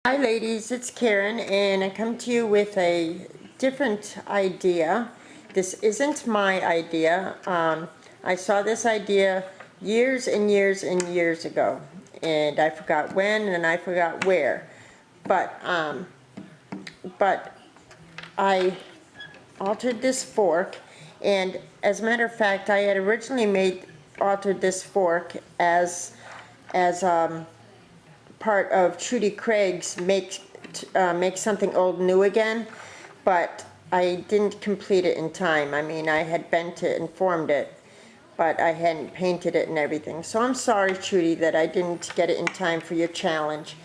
Hi ladies, it's Karen and I come to you with a different idea. This isn't my idea. I saw this idea years and years and years ago and I forgot when and I forgot where. But I altered this fork, and as a matter of fact I had originally altered this fork as part of Trudy Craig's make something old new again, but I didn't complete it in time. I mean, I had bent it and formed it, but I hadn't painted it and everything. So I'm sorry, Trudy, that I didn't get it in time for your challenge.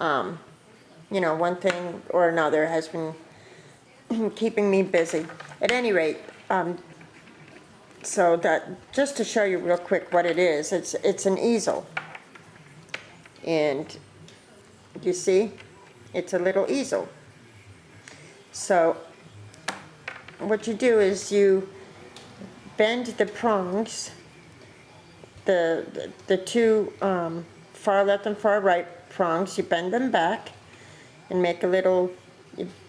You know, one thing or another has been keeping me busy. At any rate, so that just to show you real quick what it is, it's an easel. And you see, it's a little easel. So what you do is you bend the prongs, the two far left and far right prongs, you bend them back and make a little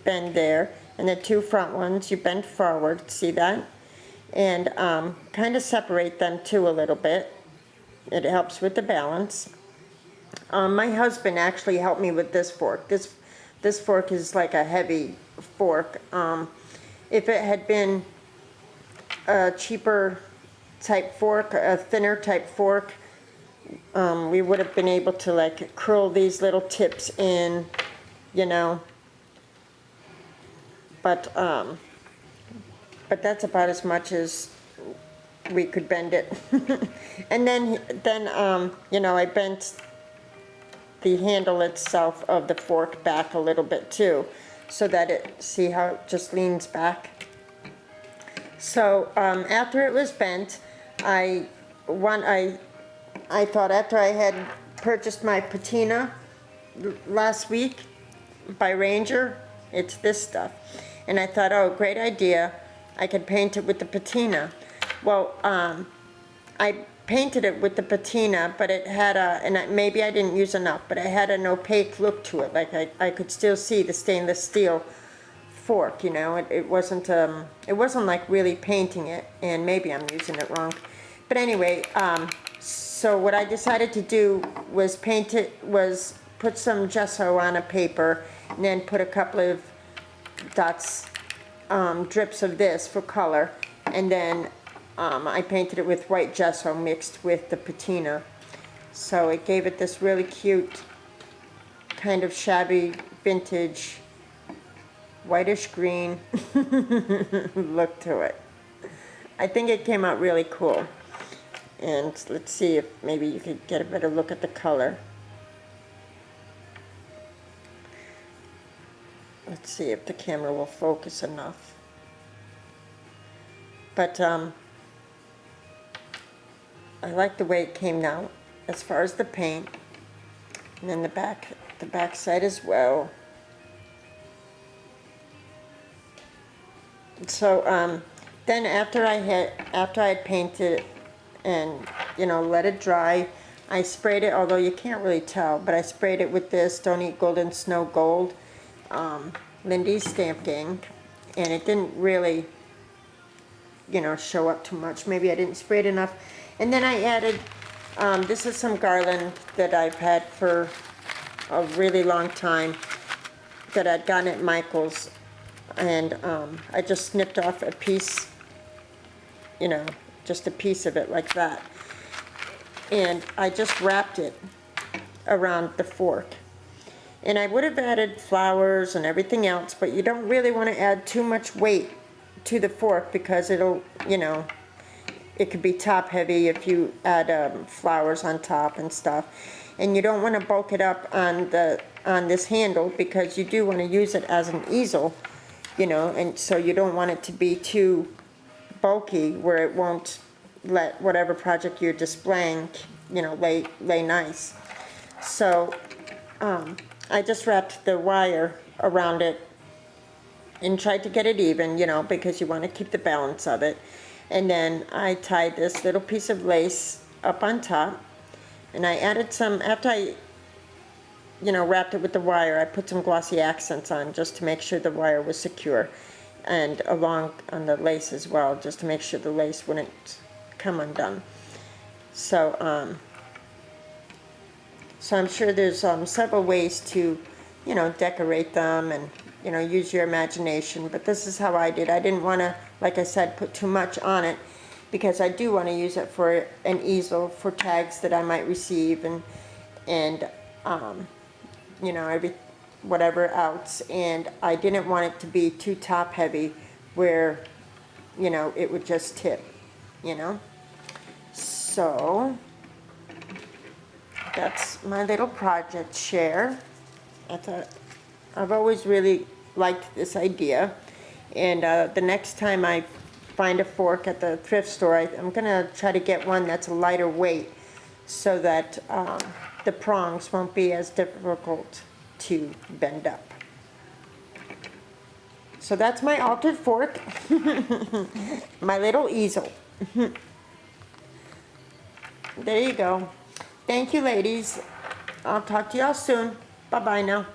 bend there, and the two front ones you bend forward, see that? And kind of separate them too a little bit. It helps with the balance. My husband actually helped me with this fork. This fork is like a heavy fork. If it had been a cheaper type fork, a thinner type fork, we would have been able to like curl these little tips in, you know. But that's about as much as we could bend it. And then you know, I bent the handle itself of the fork back a little bit too, so that it, see how it just leans back. So after it was bent, I thought, after I had purchased my patina last week by Ranger, it's this stuff, and I thought, oh, great idea, I could paint it with the patina. Well, I painted it with the patina, but it had maybe I didn't use enough, but it had an opaque look to it. Like I could still see the stainless steel fork, you know. It wasn't like really painting it, and maybe I'm using it wrong. But anyway, so what I decided to do was put some gesso on a paper, and then put a couple of dots, drips of this for color, and then I painted it with white gesso mixed with the patina. So it gave it this really cute, kind of shabby, vintage, whitish green look to it. I think it came out really cool. And let's see if maybe you could get a better look at the color. Let's see if the camera will focus enough. But I like the way it came out as far as the paint, and then the back side as well. So then after I had painted it and, you know, let it dry, I sprayed it, although you can't really tell, but I sprayed it with this Don't Eat Golden Snow Gold Lindy's Stamped Ink, and it didn't really, you know, show up too much. Maybe I didn't spray it enough. And then I added, this is some garland that I've had for a really long time, that I'd gotten at Michael's, and I just snipped off a piece, you know, just a piece of it like that, and I just wrapped it around the fork. And I would have added flowers and everything else, but you don't really want to add too much weight to the fork, because it'll, you know, it could be top heavy if you add flowers on top and stuff. And you don't want to bulk it up on this handle, because you do want to use it as an easel, you know, and so you don't want it to be too bulky where it won't let whatever project you're displaying, you know, lay nice. So I just wrapped the wire around it and tried to get it even, you know, because you want to keep the balance of it. And then I tied this little piece of lace up on top, and I added some, after I you know, wrapped it with the wire, I put some glossy accents on just to make sure the wire was secure, and along on the lace as well, just to make sure the lace wouldn't come undone. So, so I'm sure there's several ways to, you know, decorate them and, you know, use your imagination. But this is how I did. I didn't want to, like I said, put too much on it, because I do want to use it for an easel for tags that I might receive, and you know, whatever else. And I didn't want it to be too top heavy where, you know, it would just tip, you know. So that's my little project share. I thought, I've always really liked this idea, and the next time I find a fork at the thrift store, I'm gonna try to get one that's a lighter weight, so that the prongs won't be as difficult to bend up. So that's my altered fork, my little easel. There you go. Thank you, ladies. I'll talk to y'all soon. Bye-bye now.